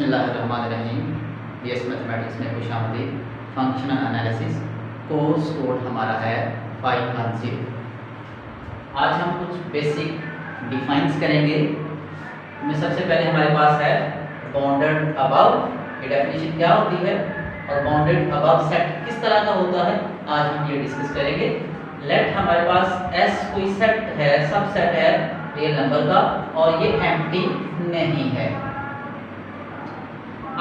बिस्मिल्लाहिर्रहमानिर्रहीम। BS mathematics में खुशामदीद। Functional analysis course code हमारा है 510। आज हम कुछ बेसिक डिफाइंस करेंगे। इसमें सबसे पहले हमारे पास है बाउंडेड अबव। ये डेफिनेशन क्या होती है और बाउंडेड अबव सेट किस तरह का होता है, आज हम ये डिस्कस करेंगे। लेट हमारे पास एस कोई सेट है, सबसेट है रियल नंबर का और ये एम्प्टी नहीं है।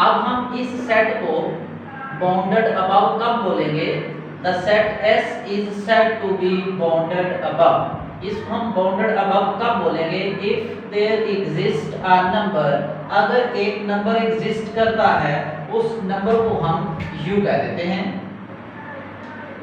अब हम इस सेट को बाउंडेड अबव कब बोलेंगे? The set S is said to be bounded above. इसको हम बाउंडेड अबव कब बोलेंगे? If there exist a number, अगर एक नंबर एग्जिस्ट करता है उस नंबर को हम U कह देते हैं।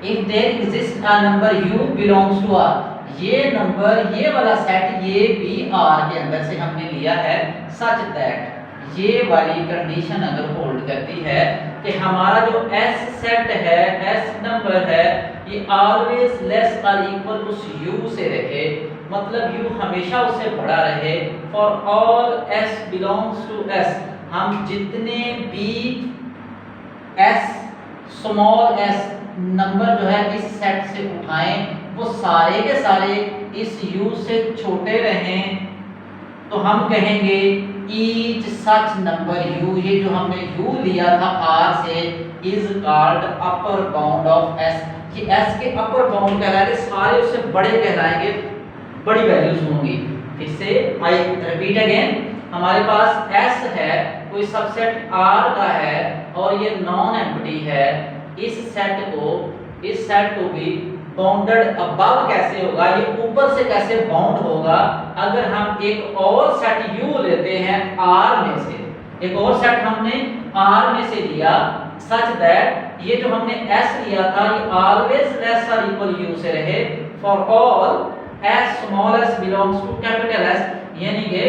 If there exist a number U belongs to R, ये नंबर, ये वाला सेट ये भी R के अंदर से हमने लिया है, सच दैट ये वाली कंडीशन अगर होल्ड करती है कि हमारा जो S सेट है, S नंबर है, ये ऑलवेज लेस और इक्वल उस U से रहे, मतलब U हमेशा उससे बड़ा रहे। For all S belongs to S, हम जितने भी S स्मॉल s नंबर जो है इस सेट से उठाएं वो सारे के सारे इस U से छोटे रहें, तो हम कहेंगे ईच सच नंबर U, ये जो हमने U लिया था R से, is called upper bound of S। ये S के अपर बाउंड कहलाएंगे, सारे उससे बड़े कहलाएंगे, बड़ी वैल्यूज होंगी। फिर से आई रिपीट अगेन, हमारे पास S है, कोई सबसेट R का है और ये नॉन एम्प्टी है। इस सेट को भी बाउंडेड अबव कैसे होगा, ये ऊपर से कैसे बाउंड होगा? अगर हम एक और सेट U लेते हैं R में से, एक और सेट हमने R में से लिया, सच दैट ये जो हमने S लिया था ये ऑलवेज लेस और इक्वल U से रहे। For all S small s belongs to capital S, यानी कि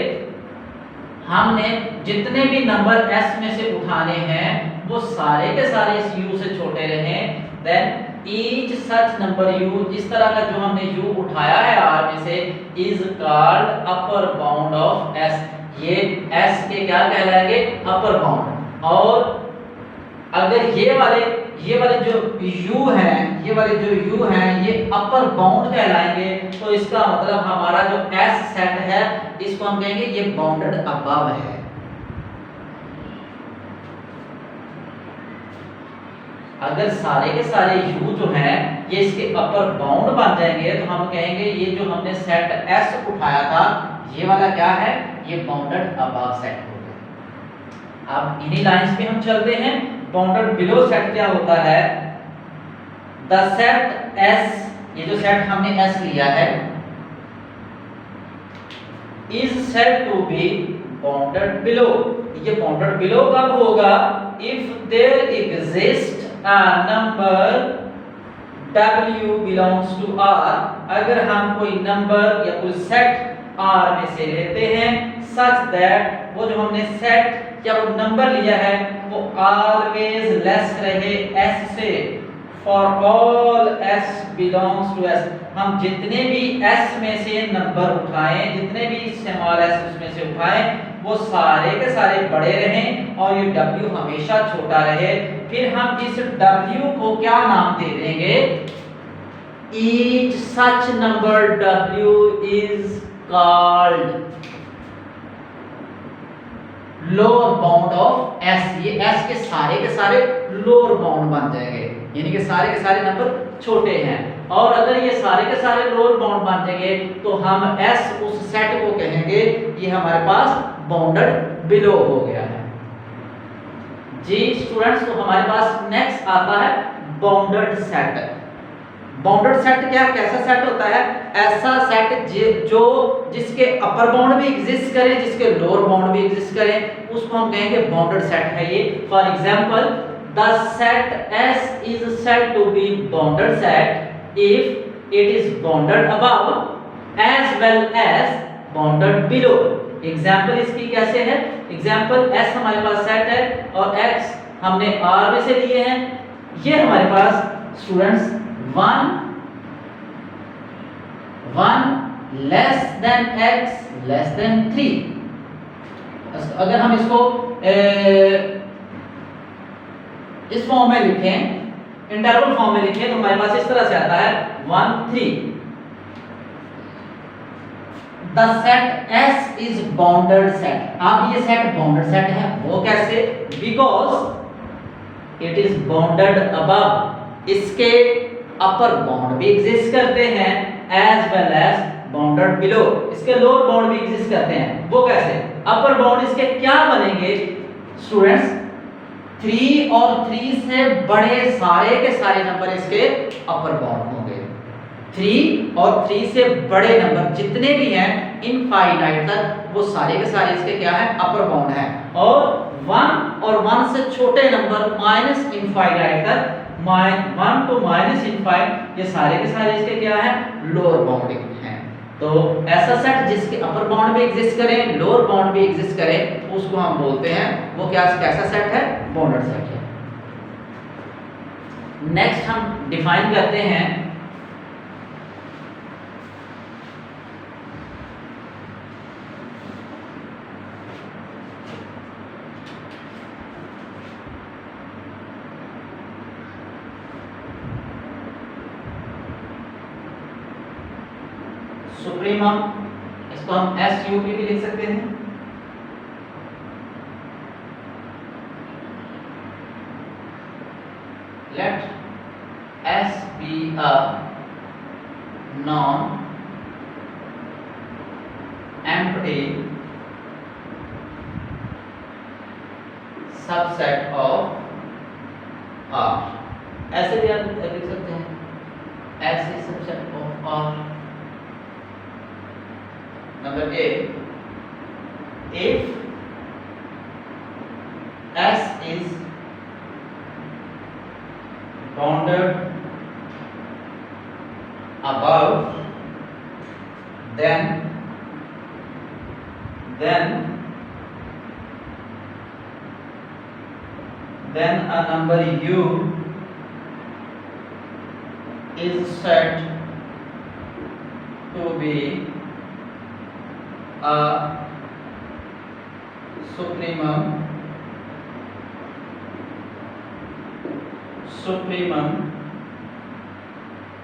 हमने जितने भी नंबर S में से उठाने हैं वो सारे के सारे इस U से छोटे रहें। Then each such number U, जिस तरह का जो हमने U उठाया है R में से, is called upper bound of S। ये S के क्या कहलाएंगे? Upper bound. और अगर ये वाले जो U हैं, ये वाले जो U हैं ये अपर बाउंड कहलाएंगे, तो इसका मतलब हमारा जो S सेट है इसको हम कहेंगे ये बाउंडेड अबव है। अगर सारे के सारे U जो हैं ये इसके अपर बाउंड बन जाएंगे तो हम कहेंगे ये जो हमने सेट S उठाया था ये वाला क्या है? ये बाउंडेड अबव सेट हो गया। अब इन्हीं लाइंस पे हम चलते हैं। बाउंडेड बिलो सेट क्या होता है? द सेट S, ये जो सेट हमने S लिया है, is said to be bounded below. ये बाउंडेड बिलो कब होगा? If there exist a number W belongs to R, अगर हम कोई नंबर या कोई सेट R में से लेते हैं, such that वो जो हमने सेट या वो नंबर लिया है वो always less रहे S से। For all S belongs to S, हम जितने भी S में से नंबर उठाएं, जितने भी स्मॉल s उसमें से उठाएं वो सारे के सारे बड़े रहें और ये W हमेशा छोटा रहे। फिर हम इस W को क्या नाम दे देंगे? Each such number W is called lower bound of S। ये S के सारे लोअर बाउंड बन जाएंगे, यानी कि सारे के सारे नंबर छोटे हैं। और अगर ये सारे के सारे लोअर बाउंड बन जाएंगे तो हम S उस सेट को कहेंगे ये हमारे पास बाउंडेड बिलो हो गया है। जी स्टूडेंट्स, तो हमारे पास नेक्स्ट आता है बाउंडेड सेट। बाउंडेड सेट क्या, कैसा सेट होता है? ऐसा सेट जो जिसके अपर बाउंड भी एग्जिस्ट करे, जिसके लोअर बाउंड भी एग्जिस्ट करे, उसको हम कहेंगे बाउंडेड सेट है ये। For example, the set S is said to be bounded set if it is bounded above as well as bounded below. Example इसकी कैसे है? एग्जांपल S हमारे पास सेट है और X हमने R में से लिए हैं। ये हमारे पास students 1 less than x less than 3, अगर हम इसको इस फॉर्म में लिखें, इंटरवल फॉर्म में लिखें, तो हमारे पास इस तरह से आता है 1 3। The set S is bounded set. अब ये सेट बाउंडेड सेट है, वो कैसे? Because it is bounded above, इसके अपर बाउंड भी एग्जिस्ट करते हैं as well as bounded below, इसके लोअर बाउंड भी एग्जिस्ट करते हैं। वो कैसे? अपर बाउंड इसके क्या बनेंगे स्टूडेंट्स? 3 और 3 से बड़े सारे के सारे नंबर इसके अपर बाउंड होंगे। 3 और 3 से बड़े नंबर जितने भी हैं इनफाइनाइट तक, वो सारे के सारे इसके क्या है? अपर बाउंड है। और 1 और 1 से छोटे नंबर माइनस इनफाइनाइट तक, 1 टू माइनस इनफाइनाइट, ये सारे के सारे इसके क्या है? लोअर बाउंड हैं। तो ऐसा सेट जिसके अपर बाउंड भी एग्जिस्ट करे, लोअर बाउंड भी एग्जिस्ट करे, उसको हम बोलते हैं, वो क्या कैसा सेट है? बाउंडेड सेट है। नेक्स्ट हम डिफाइन करते हैं सुप्रीमम, इसको हम SUP भी लिख सकते हैं। Let S be a non empty subset of R। ऐसे भी आप लिख सकते हैं, S is subset of R। Number A, if S is bounded above, then a number U is said to be a supremum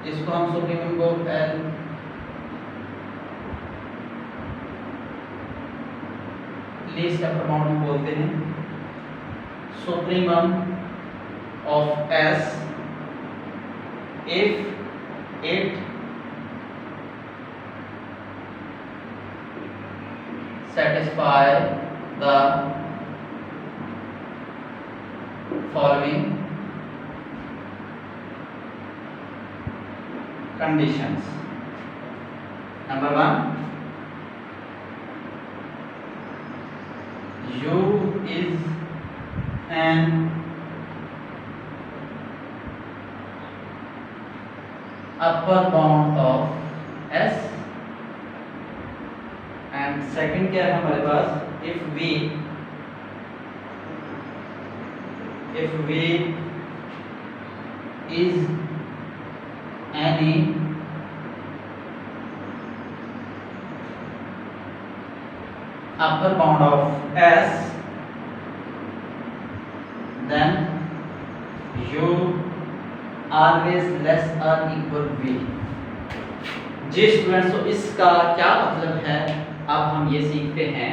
इसको हम supremum को L least upper bound बोलते हैं। Supremum of S if it satisfy the following conditions. Number 1, U is an upper bound of S, and second क्या है हमारे पास? if V is any upper bound of S, then U always less or equal V। जी students, तो इसका क्या मतलब है? अब हम ये सीखते हैं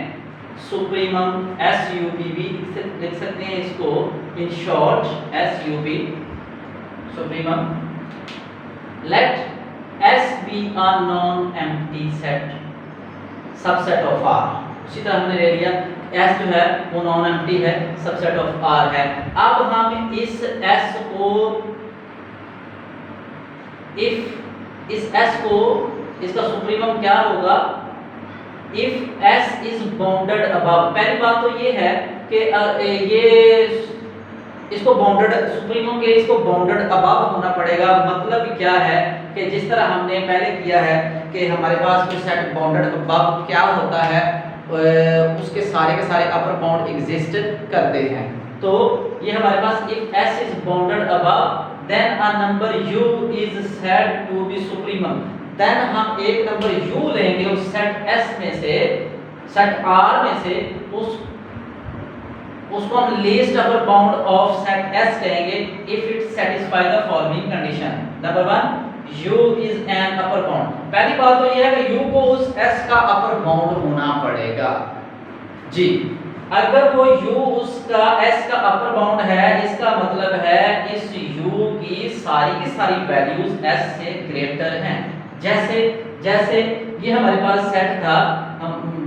सुप्रीमम SUP भी लिख सकते हैं इसको, in short SUP supremum. Let S be a non-empty set subset of R। उसी तरह हमने ले लिया S जो है वो नॉन एम्प्टी है, सबसेट ऑफ R है। अब हम इस S को, इस S को, इसका सुप्रीमम क्या होगा? If S is bounded above. पहली बात तो ये है कि ये इसको बाउंडेड, सुप्रीमम के इसको बाउंडेड अबव होना पड़ेगा। मतलब क्या है कि जिस तरह हमने पहले किया है कि हमारे पास कोई सेट बाउंडेड अबव क्या होता है, उसके सारे के सारे अपर बाउंड एग्जिस्ट करते हैं। तो ये हमारे पास if S is bounded above then a number U is said to be supremum. Then हम एक नंबर U लेंगे उस सेट S में से, सेट R में से उसको हम least upper bound of set S कहेंगे if it satisfy the following condition. Number 1, U is an upper bound. पहली बात तो यह है कि U को उस S का अपर बाउंड होना पड़ेगा जी। अगर वो U उसका S का अपर बाउंड है, इसका मतलब है इस U की सारी वैल्यूज S से ग्रेटर हैं। जैसे ये हमारे पास सेट था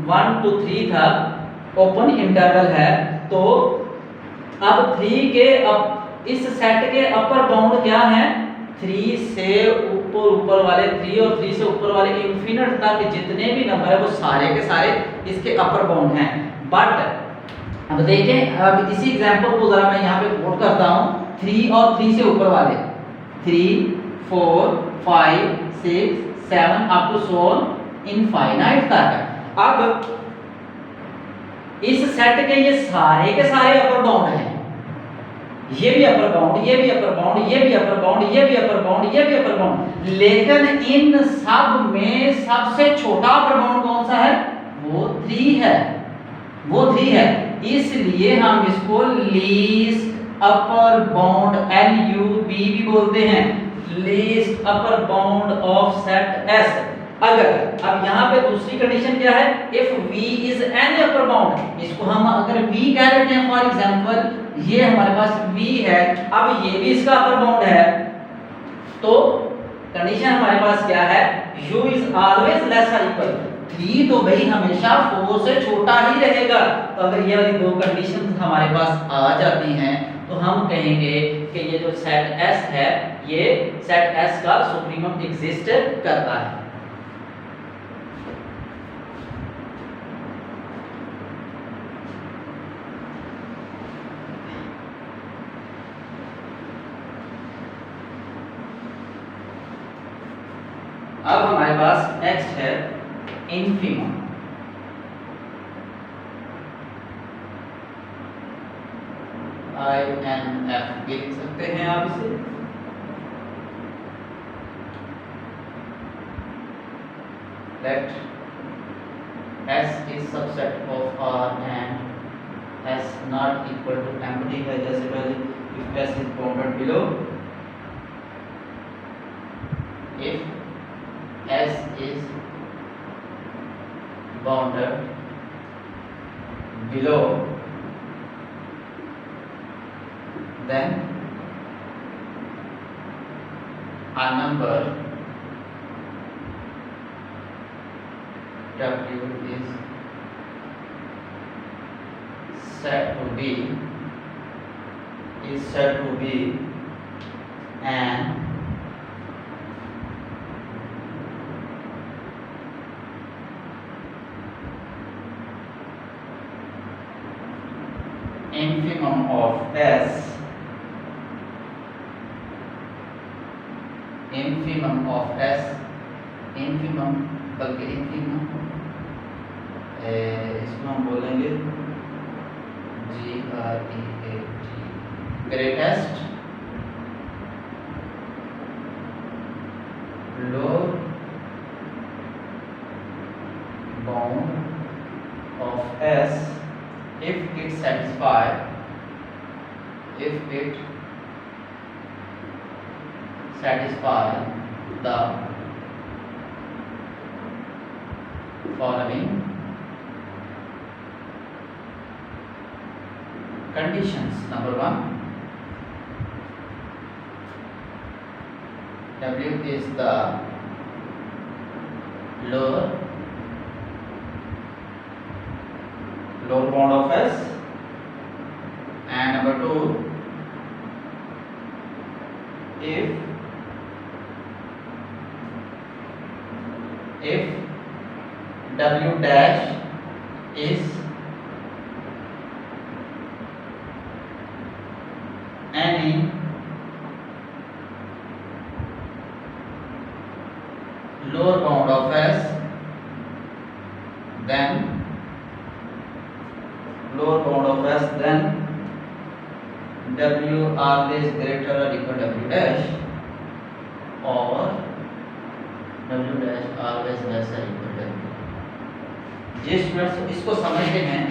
1 to 3 था, ओपन इंटरवल है, तो अब 3 के इस सेट के अपर बाउंड क्या है? 3 से ऊपर वाले 3 और 3 से ऊपर वाले इन्फिनिट तक जितने भी नंबर है वो सारे के सारे इसके अपर बाउंड हैं। बट अब देखें, अब इसी एग्जांपल को जरा मैं यहाँ पे कोट करता हूँ। 3 और 3 से ऊपर वाले 3, 4, 5, 6, 7 अप टू सो इनफाइनाइट तक। अब इस सेट के ये सारे के सारे अपर बाउंड हैं, ये भी अपर बाउंड, ये भी अपर बाउंड, ये भी अपर बाउंड, ये भी अपर बाउंड, ये भी अपर बाउंड, लेकिन इन सब में सबसे छोटा अपर बाउंड कौन सा है? वो 3 है, वो 3 है। इसलिए हम इसको लीस्ट अपर बाउंड LUB भी बोलते हैं, least upper bound of set S। अगर अब यहाँ पे दूसरी कंडीशन क्या है? If V is an upper bound, इसको हम अगर V कह देते हैं, फॉर एग्जांपल ये हमारे पास V है, अब ये भी इसका अपर बाउंड है, तो कंडीशन हमारे पास क्या है? U इज ऑलवेज लेस और इक्वल। 3 तो भाई हमेशा 4 से छोटा ही रहेगा। तो अगर ये वाली दो कंडीशन हमारे पास आ जाती हैं तो हम कहेंगे कि ये जो सेट S है, ये सेट S का सुप्रीमम एग्जिस्ट करता है। अब हमारे पास नेक्स्ट है इनफिमम। INF भी लिख सकते हैं आप इसे। Let S is subset of R and S not equal to empty है, जैसे पहले if S is bounded below, if S is bounded below, then a number W is said to be an infimum of S, infimum बल्कि infimum इसको हम बोलेंगे GREAT, greatest lower bound of S if it satisfy the following conditions. Number 1, W is the lower bound of S, and number 2, if W dash is any lower bound of S, then W always greater or equal to W dash, or W dash always less or equal to W. जी students, इसको समझते हैं।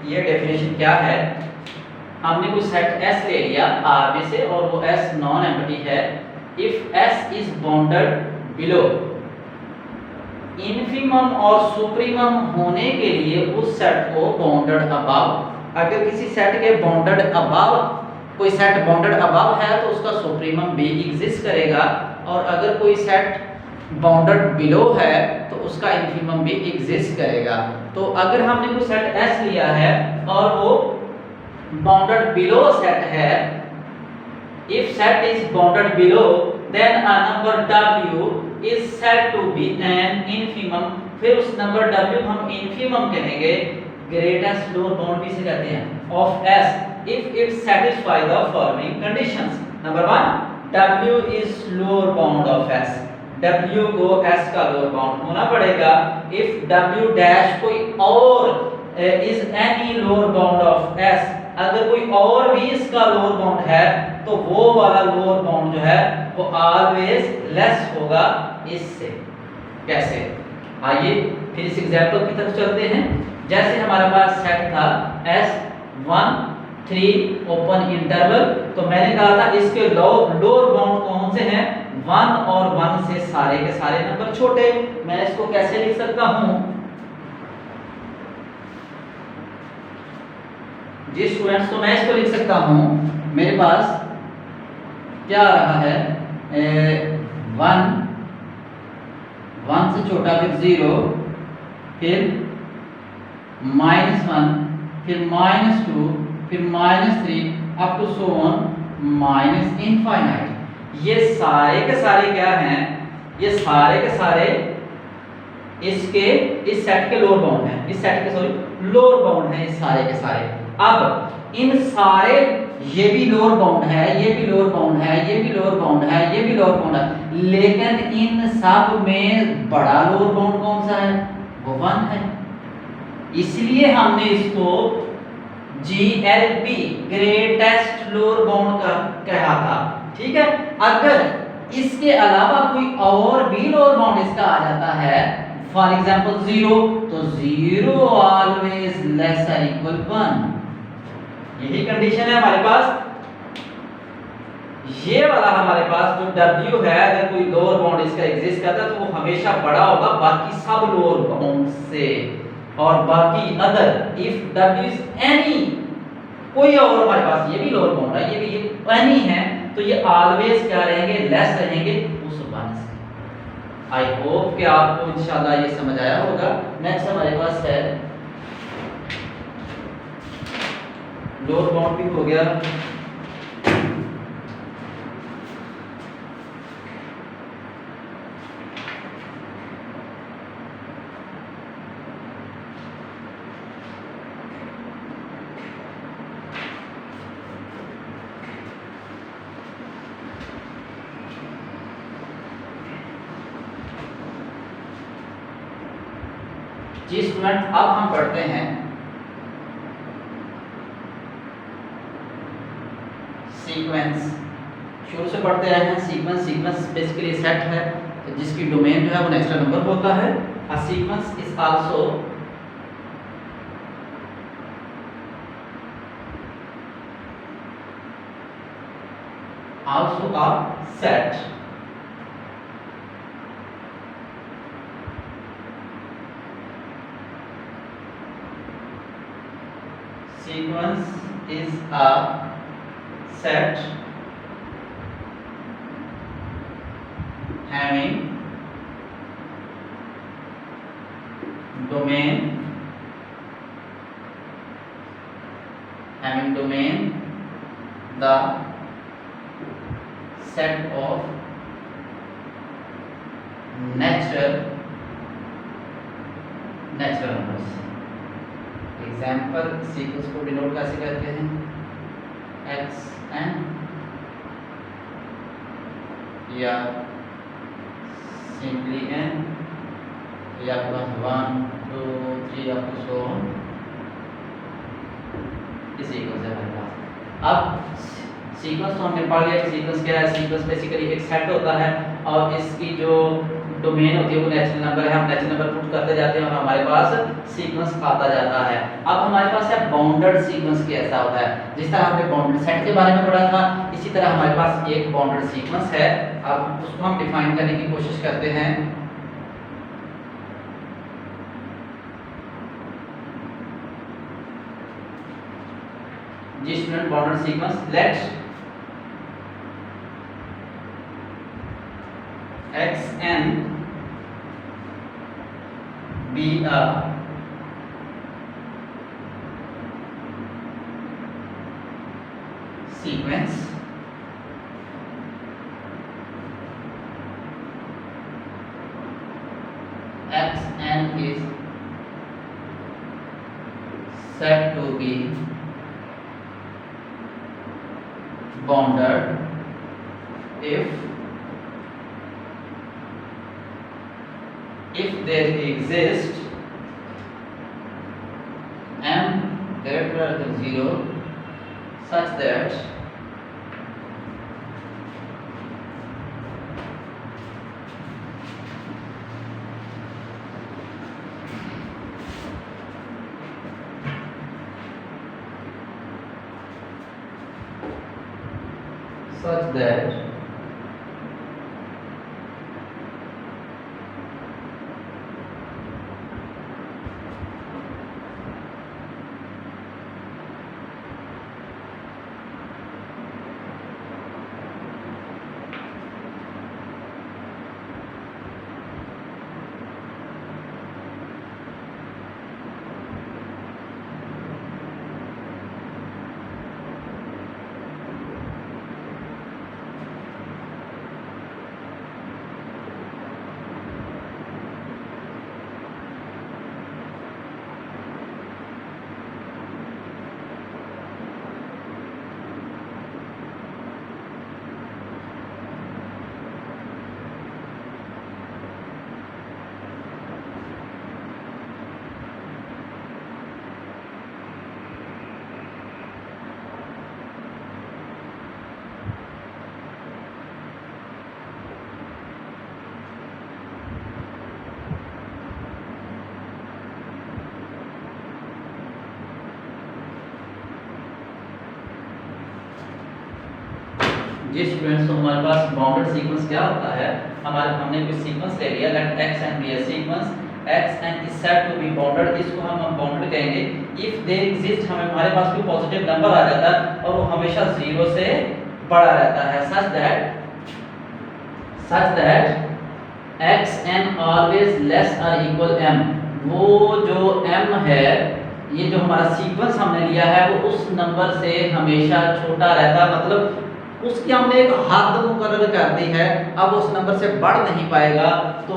ये definition क्या है। हमने कोई set S ले लिया R में से और वो S नॉन एम्प्टी है। If S is bounded below, infimum और सुप्रीमम होने के लिए उस सेट को बाउंडेड अबव, अगर किसी सेट के बाउंडेड अबव, कोई सेट बाउंडेड अबव है तो उसका सुप्रीमम भी एग्जिस्ट करेगा, और अगर कोई सेट बाउंडेड बिलो है तो उसका इन्फीमम भी एग्जिस्ट करेगा। तो अगर हमने कोई सेट S लिया है और वो बाउंडेड बिलो सेट है, if set is bounded below then a number W is said to be an infimum, फिर उस नंबर W को हम infimum कहेंगे, greatest lower bound भी से कहते हैं of S if it satisfy the following conditions। Number 1, W is lower bound of S, W को S का लोअर बाउंड होना पड़ेगा। if W डैश कोई और is any lower bound of S, अगर कोई और भी इसका लोअर बाउंड है तो वो वाला लोअर बाउंड जो है वो ऑलवेज लेस होगा इससे। कैसे, आइए फिर इस एग्जांपल की तरफ चलते हैं। जैसे हमारे पास सेट था S1 3 ओपन इंटरवल, तो मैंने कहा था इसके लोअर बाउंड कौन से हैं, 1 और 1 से सारे के सारे नंबर छोटे। मैं इसको कैसे लिख सकता हूं जी स्टूडेंट्स, तो मैं इसको लिख सकता हूं, मेरे पास क्या आ रहा है 1 से छोटा, फिर 0, फिर -1, फिर -2, फिर -3 up to so on -infinite. ये सारे के सारे क्या हैं, ये सारे के सारे इसके इस सेट के लोअर बाउंड हैं, इस सेट के सॉरी लोअर बाउंड हैं, इस सारे के सारे। अब इन सारे, ये भी लोअर बाउंड है, ये भी लोअर बाउंड है, ये भी लोअर बाउंड है, ये भी लोअर बाउंड है, लेकिन इन सब में बड़ा लोअर बाउंड कौन सा है, वो 1 है। इसलिए हमने इसको GLB ग्रेटेस्ट लोअर बाउंड का कहा था। ठीक है, अगर इसके अलावा कोई और भी लोअर बाउंड इसका आ जाता है, फॉर एग्जांपल 0, तो 0 ऑलवेज लेसर इक्वल 1। यही कंडीशन है हमारे पास। ये वाला हमारे पास जो W है, अगर कोई लोअर बाउंड इसका एग्जिस्ट करता है तो वो हमेशा बड़ा होगा बाकी सब लोअर बाउंड से, और बाकी other if W is any, कोई और हमारे पास ये भी लोअर बाउंड है, ये भी एनी है, तो ये ऑलवेज क्या रहेंगे, लेस रहेंगे उस 1 से। आई होप कि आपको इंशाल्लाह ये समझ आया होगा। नेक्स्ट हमारे पास है लोअर बाउंड भी हो गया, जी स्टूडेंट। अब हम पढ़ते हैं सीक्वेंस। शुरू से पढ़ते आए हैं सीक्वेंस। सीक्वेंस बेसिकली सेट है जिसकी डोमेन जो है वो नेचुरल नंबर होता है। A sequence is also a set। Sequence is a set having domain the set of natural numbers। Example sequence को डिनोट कैसे करते हैं, xn या सिंपली n या plus 1 2 3 up to so on, इस सीक्वेंस है हमारे पास। अब सीक्वेंस तो हमने पढ़ लिया कि सीक्वेंस क्या है। सीक्वेंस बेसिकली एक सेट होता है और इसकी जो डोमेन होती है वो नेचुरल नंबर है, हम नेचुरल नंबर पुट करते जाते हैं और हमारे पास सीक्वेंस आता जाता है। अब हमारे पास है बाउंडेड सीक्वेंस कैसा होता है, जिस तरह हमने बाउंडेड सेट के बारे में पढ़ा था इसी तरह हमारे पास एक बाउंडेड सीक्वेंस है। अब उसको हम डिफाइन करने की कोशिश करते हैं। जी student, bounded sequence, let xn be a sequence xn is said to be bounded if there exists m greater than 0 such that जी स्टूडेंट्स, तो हमारे पास बाउंडेड सीक्वेंस क्या होता है। हमने कोई सीक्वेंस ले लिया, let xn be a sequence, xn is said to be bounded, इसको हम बाउंडेड कहेंगे इफ देयर एग्जिस्ट, हमारे पास कोई पॉजिटिव नंबर आ जाता है और वो हमेशा 0 से बड़ा रहता है, such that xn always less और इक्वल m। वो जो m है, ये जो हमारा सीक्वेंस हमने लिया है वो उस नंबर से हमेशा छोटा रहता है, मतलब उसकी हमने एक हद मुकर्रर कर दी है, अब उस नंबर से बढ़ नहीं पाएगा, तो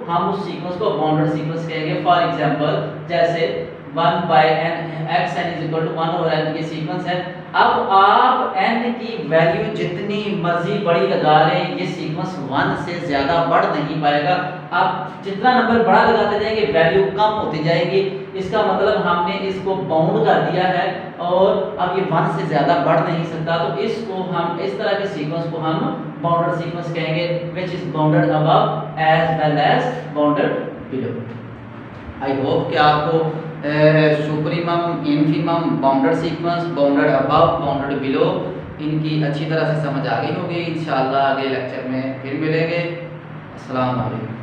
हम उस सीक्वेंस को बाउंडेड सीक्वेंस कहेंगे। फॉर एग्जांपल जैसे 1/n xn = 1/n की सीक्वेंस है। अब आप n की वैल्यू जितनी मर्जी बड़ी लगा लें, ये सीक्वेंस 1 से ज्यादा बढ़ नहीं पाएगा। आप जितना नंबर बड़ा लगाते जाएंगे वैल्यू कम होती जाएगी, इसका मतलब हमने इसको बाउंड कर दिया है और अब ये 1 से ज्यादा बढ़ नहीं सकता, तो इसको हम इस तरह के सीक्वेंस को हम बाउंडेड सीक्वेंस कहेंगे, which is bounded above as well as bounded below. I hope कि आपको supremum, infimum, bounded sequence, bounded above, bounded below इनकी अच्छी तरह से समझ आ गई होगी। इंशाल्लाह अगले लेक्चर में फिर मिलेंगे। अस्सलाम वालेकुम।